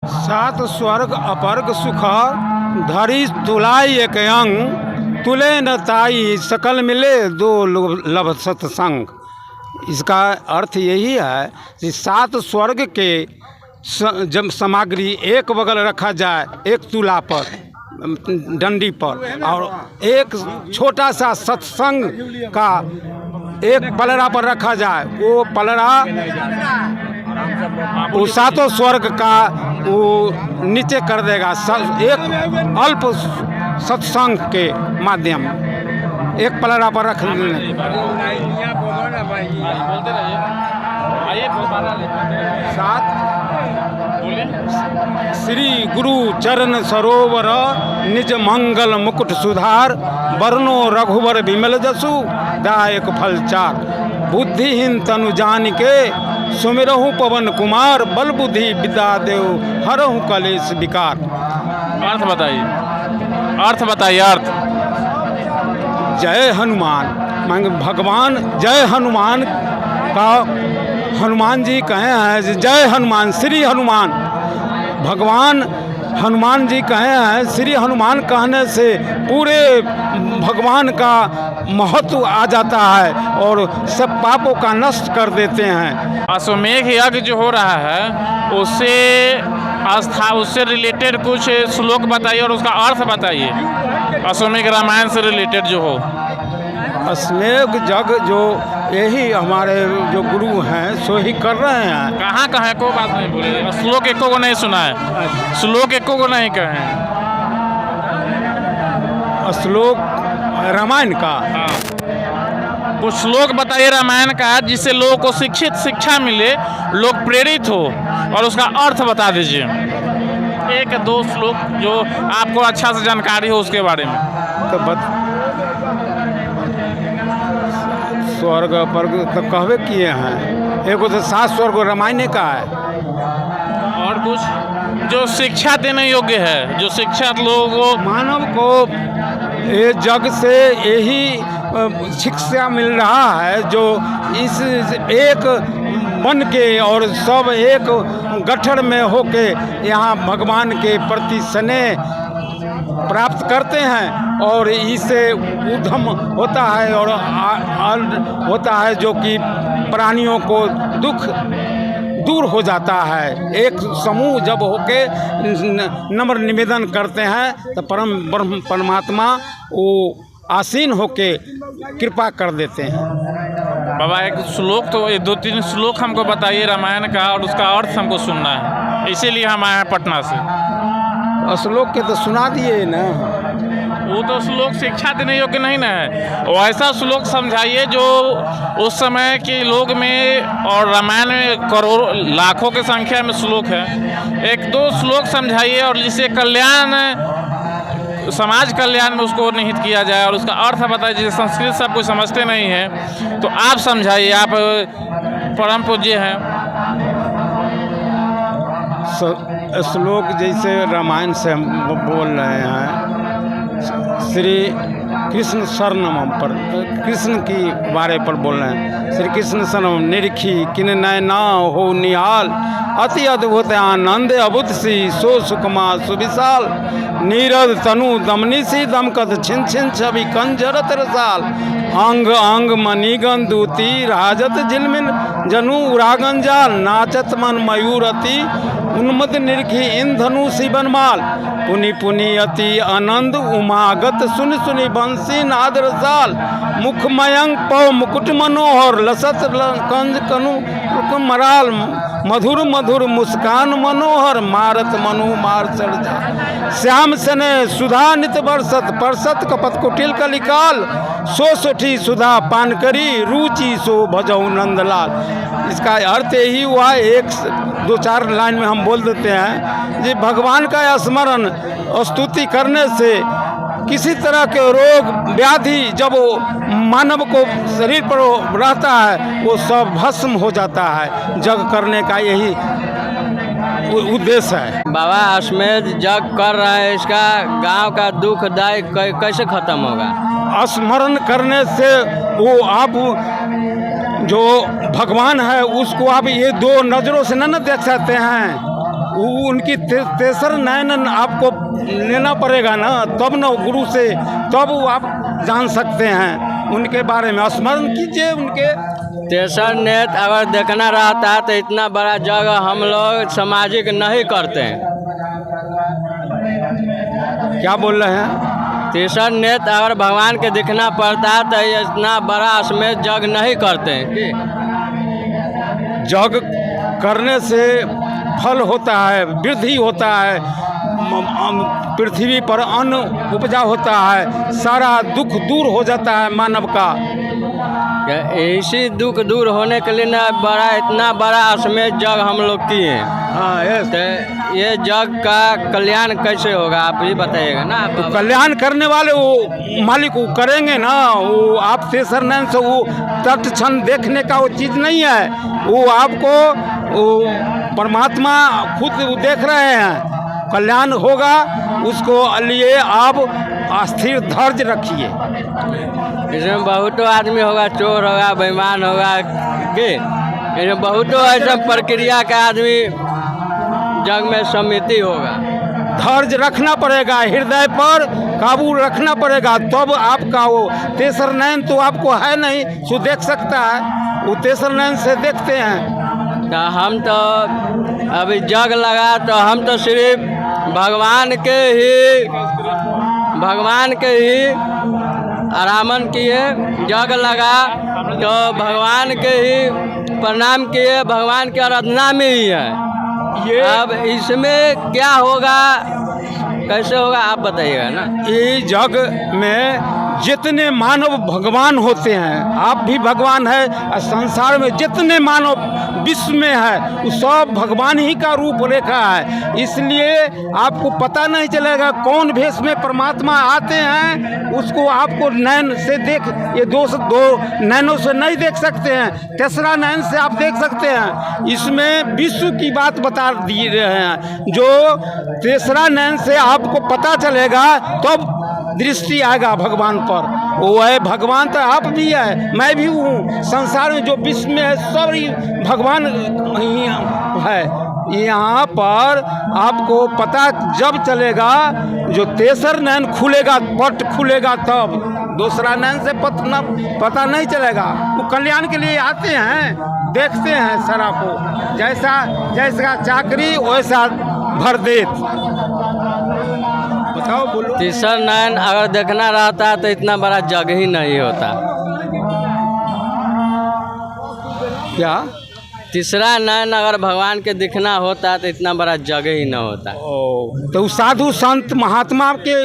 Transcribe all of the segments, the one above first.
सात स्वर्ग अपर्ग सुख धरि तुलाई एक अंग, तुले न ताई सकल मिले दो लभ सत्संग। इसका अर्थ यही है कि सात स्वर्ग के जब सामग्री एक बगल रखा जाए, एक तुला पर डंडी पर, और एक छोटा सा सत्संग का एक पलड़ा पर रखा जाए, वो पलड़ा वो सातों स्वर्ग का वो नीचे कर देगा। एक अल्प सत्संग के माध्यम एक पलड़ा पर रख सात श्री गुरु चरण सरोवर निज मंगल मुकुट सुधार, वर्णो रघुवर विमल जसु दायक फल चार। बुद्धिहीन तनु जान के सुमिरहु पवन कुमार, बल बुद्धि विद्या देव हरहु कलेश विकार। अर्थ बताइए, अर्थ बताइए, अर्थ। जय हनुमान, भगवान जय हनुमान का हनुमान जी कहे हैं, जय हनुमान श्री हनुमान। भगवान हनुमान जी कहे हैं, श्री हनुमान कहने से पूरे भगवान का महत्व आ जाता है और सब पापों का नष्ट कर देते हैं। अश्वमेध यज्ञ जो हो रहा है उससे आस्था, उससे रिलेटेड कुछ श्लोक बताइए और उसका अर्थ बताइए। अश्वमेध रामायण से रिलेटेड जो हो। अश्वमेध यज्ञ जो यही हमारे जो गुरु हैं सो ही कर रहे हैं। कहाँ कहाँ को बात नहीं बोले, श्लोक एको को नहीं सुना है, श्लोक एको को नहीं कहे। श्लोक रामायण का कुछ श्लोक बताइए रामायण का, जिससे लोगों को शिक्षा मिले, लोग प्रेरित हो, और उसका अर्थ बता दीजिए। एक दो श्लोक जो आपको अच्छा से जानकारी हो उसके बारे में। तो स्वर्ग पर तो कहवे किए हैं, एक तो सात स्वर्ग रामायण का है। और कुछ जो शिक्षा देने योग्य है, जो शिक्षा लोगों को, मानव को ये जग से यही शिक्षा मिल रहा है, जो इस एक बन के और सब एक गठर में होके यहाँ भगवान के प्रति स्नेह प्राप्त करते हैं, और इससे उद्यम होता है और होता है जो कि प्राणियों को दुख दूर हो जाता है। एक समूह जब होके नम्र निवेदन करते हैं तो ब्रह्म परमात्मा वो आसीन होके कृपा कर देते हैं। बाबा एक श्लोक तो ये दो तीन श्लोक हमको बताइए रामायण का, और उसका अर्थ हमको सुनना है, इसीलिए हम आए हैं पटना से। श्लोक के तो सुना दिए ना। वो तो श्लोक शिक्षा देने योग्य नहीं ना है, वो ऐसा श्लोक समझाइए जो उस समय के लोग में, और रामायण में करोड़ों लाखों की संख्या में श्लोक है, एक दो श्लोक समझाइए और जिससे कल्याण, समाज कल्याण में उसको निहित किया जाए, और उसका अर्थ बताइए। जैसे संस्कृत सब कोई समझते नहीं है तो आप समझाइए, आप परम पूज्य हैं। श्लोक जैसे रामायण से हम बोल रहे हैं, श्री कृष्ण शरणम पर, कृष्ण की बारे पर बोल रहे हैं। श्री कृष्ण शरणम निरखी किन नैना हो निहाल, अति अद्भुत आनंद अबुत सी सो सुकमा सुविशाल। नीरद तनु दमनी सी दमकत छिन छिन छवि कंजरत रसाल। अंग अंग मणिगन दूती राजत झिलमिन जनु उरागन जाल। नाचत मन मयूरति उन्मद निरखी इन धनु शिवनमाल। पुनि पुनि अति आनंद उमागत सुनि सुनि बंसी नाद रसाल। मुख मयंक पौ मुकुट मनोहर लसत कंज कनु मराल। मधुर मधुर मुस्कान मनोहर मारत मनु मार चढ़। श्याम सने सुधा नित बरसत परसत कपत कुटिल कलिकाल। सो सोठी सुधा पान करी रुचि सो भजऊ नंदलाल। इसका अर्थ यही हुआ, एक दो चार लाइन में हम बोल देते हैं कि भगवान का स्मरण स्तुति करने से किसी तरह के रोग व्याधि जब मानव को शरीर पर रहता है वो सब भस्म हो जाता है। जग करने का यही उद्देश्य है। बाबा अश्वमेध जग कर रहा है, इसका गांव का दुख दाय कैसे खत्म होगा? स्मरण करने से वो आप जो भगवान है उसको आप ये दो नज़रों से न देख सकते हैं। उनकी तेसर नयन आपको लेना पड़ेगा ना, तब ना गुरु से, तब वो आप जान सकते हैं उनके बारे में। स्मरण कीजिए उनके। तेसर नेत्र अगर देखना रहता है तो इतना बड़ा जगह हम लोग सामाजिक नहीं करते हैं। क्या बोल रहे हैं? तेसर नेत्र अगर भगवान के दिखना पड़ता है तो इतना बड़ा अश्वमेध जग नहीं करते हैं कि जग करने से फल होता है, वृद्धि होता है, पृथ्वी पर अन्न उपजा होता है, सारा दुख दूर हो जाता है मानव का। इसी दुख दूर होने के लिए ना बड़ा इतना बड़ा अश्वमेध जग हम लोग किए हैं। हाँ, यस। तो ये जग का कल्याण कैसे होगा आप ही बताइएगा ना। तो कल्याण करने वाले वो मालिक वो करेंगे ना। वो आप तेसर नयन से वो तत्क्षण देखने का वो चीज़ नहीं है। वो आपको वो परमात्मा खुद देख रहे हैं। कल्याण होगा उसको लिए आप स्थिर धैर्य रखिए। इसमें बहुतों आदमी होगा, चोर होगा, बेईमान होगा कि इसमें बहुतों ऐसा प्रक्रिया का आदमी जग में समिति होगा। धैर्य रखना पड़ेगा, हृदय पर काबू रखना पड़ेगा, तब आपका वो तेसर नयन तो आपको है नहीं सो देख सकता है। वो तेसर नयन से देखते हैं। तो हम तो अभी जग लगा तो हम तो सिर्फ भगवान के ही आरामन किए। जग लगा तो भगवान के ही प्रणाम किए, भगवान की आराधना में ही है। अब इसमें क्या होगा, कैसे होगा आप बताइएगा ना। ये जग में जितने मानव भगवान होते हैं, आप भी भगवान है, और संसार में जितने मानव विश्व में है वो सब भगवान ही का रूप रेखा है। इसलिए आपको पता नहीं चलेगा कौन भेष में परमात्मा आते हैं। उसको आपको नयन से देख, ये दो नयनों से नहीं देख सकते हैं, तेसरा नयन से आप देख सकते हैं। इसमें विश्व की बात बता दिए रहे हैं। जो तेसरा नयन से आपको पता चलेगा तब दृष्टि आएगा भगवान पर। वो है भगवान तो आप भी है, मैं भी हूँ। संसार में जो विश्व में है सब भगवान ही है। यहाँ पर आपको पता जब चलेगा, जो तेसर नयन खुलेगा, पट खुलेगा, तब दूसरा नयन से पता नहीं चलेगा। वो कल्याण के लिए आते हैं, देखते हैं सारा को, जैसा चाकरी वैसा भर देत। बताओ, बोलो। तीसर नयन अगर देखना रहता है तो इतना बड़ा जग ही नहीं होता। क्या? तीसरा नयन अगर भगवान के दिखना होता तो इतना बड़ा जग ही न होता। तो साधु संत महात्मा के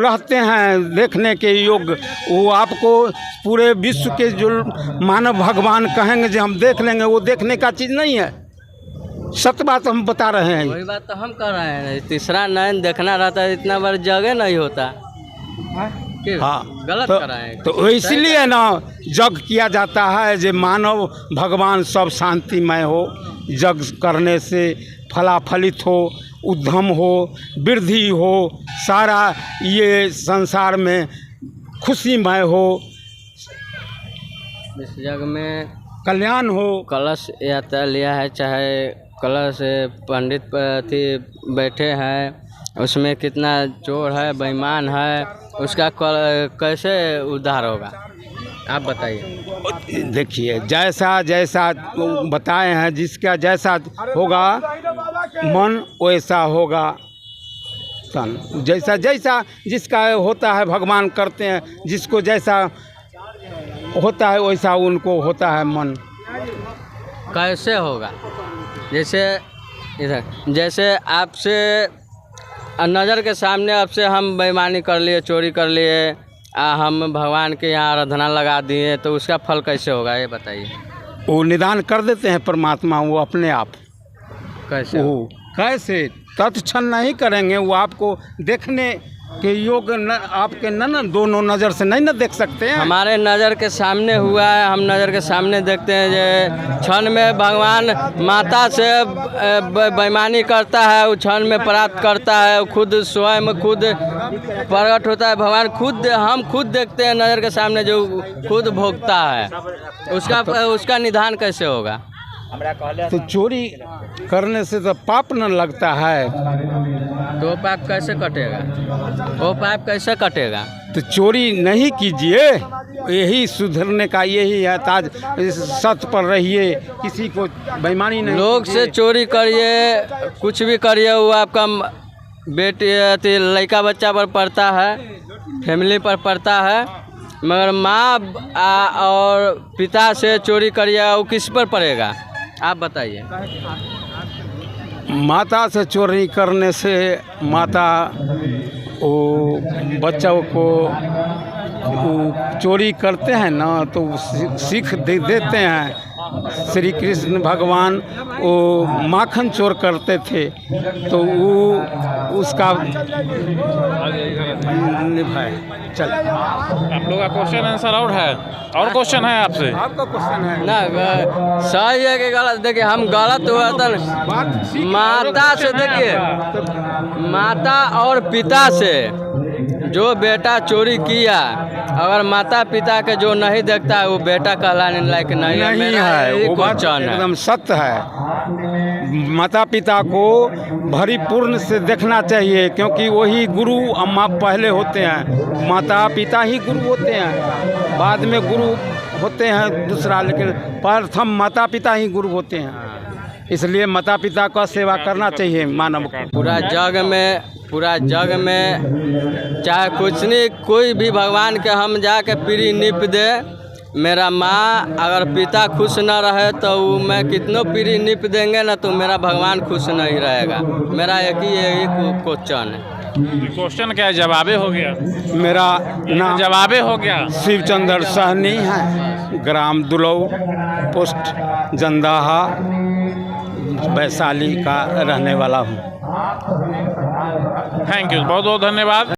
रहते हैं देखने के योग्य। वो आपको पूरे विश्व के जो मानव भगवान कहेंगे जो हम देख लेंगे, वो देखने का चीज़ नहीं है। सत्य बात हम बता रहे हैं। वही बात तो हम कर रहे हैं। तीसरा नयन देखना रहता है इतना बड़ा जगह नहीं होता। हाँ, गलत कर रहे हैं। तो इसलिए ना जग किया जाता है जो मानव भगवान सब शांतिमय हो, जग करने से फलाफलित हो, उद्यम हो, वृद्धि हो, सारा ये संसार में खुशीमय हो, इस जग में कल्याण हो। कलश यात्रा लिया है, चाहे कलश पंडित अथी बैठे हैं, उसमें कितना चोर है, बेईमान है, उसका कैसे उद्धार होगा आप बताइए। देखिए, जैसा बताए हैं, जिसका जैसा होगा मन वैसा होगा तन। जैसा जिसका होता है भगवान करते हैं, जिसको जैसा होता है वैसा उनको होता है मन। कैसे होगा? जैसे आपसे नज़र के सामने आपसे हम बेईमानी कर लिए, चोरी कर लिए, हम भगवान के यहाँ आराधना लगा दिए, तो उसका फल कैसे होगा ये बताइए। वो निदान कर देते हैं परमात्मा, वो अपने आप। कैसे? वो कैसे तत्क्षण नहीं करेंगे, वो आपको देखने के योग आपके न दोनों नज़र से नहीं देख सकते हैं। हमारे नज़र के सामने हुआ है, हम नज़र के सामने देखते हैं। जो क्षण में भगवान माता से बेईमानी करता है, वो क्षण में प्राप्त करता है, खुद स्वयं खुद प्रकट होता है भगवान। हम खुद देखते हैं नज़र के सामने, जो खुद भोगता है, उसका निदान कैसे होगा? तो चोरी करने से तो पाप न लगता है। तो पाप कैसे कटेगा? वो पाप कैसे कटेगा? तो चोरी नहीं कीजिए, यही सुधरने का यही है। ताज सत्य पर रहिए, किसी को बेईमानी नहीं लोग से कीजिए। चोरी करिए, कुछ भी करिए, वो आपका बेटे लड़का बच्चा पर पड़ता है, फैमिली पर पड़ता है। मगर माँ और पिता से चोरी करिए, वो किस पर पड़ेगा? आप बताइए। माता से चोरी करने से माता वो बच्चों को वो चोरी करते हैं ना, तो सीख देते हैं। श्री कृष्ण भगवान वो माखन चोर करते थे, तो वो उसका निभाए। चल, आप लोग का क्वेश्चन आंसर आउट है, और क्वेश्चन है आपसे? आपका क्वेश्चन है ना सही है कि गलत? देखिए, हम गलत हुआ था। माता से, देखिए, माता और पिता से जो बेटा चोरी किया, अगर माता पिता के जो नहीं देखता है, वो बेटा कहलाने लायक नहीं है। नहीं है, वो बात एकदम सत्य है। माता पिता को भरीपूर्ण से देखना चाहिए, क्योंकि वही गुरु अम्मा पहले होते हैं। माता पिता ही गुरु होते हैं, बाद में गुरु होते हैं दूसरा, लेकिन प्रथम माता पिता ही गुरु होते हैं। इसलिए माता पिता का सेवा करना चाहिए मानव को। पूरा जग में चाहे कुछ नहीं, कोई भी भगवान के हम जाके पीढ़ी नीप दे, मेरा माँ अगर पिता खुश न रहे तो मैं कितनों पीढ़ी नीप देंगे ना, तो मेरा भगवान खुश नहीं रहेगा। मेरा यही क्वेश्चन है। क्वेश्चन क्या है? जवाबे हो गया। मेरा नाम जवाबे हो गया। शिवचंद्र सहनी है, ग्राम दुलौ, पोस्ट जंदाहा, वैशाली का रहने वाला हूँ। थैंक यू, बहुत बहुत धन्यवाद।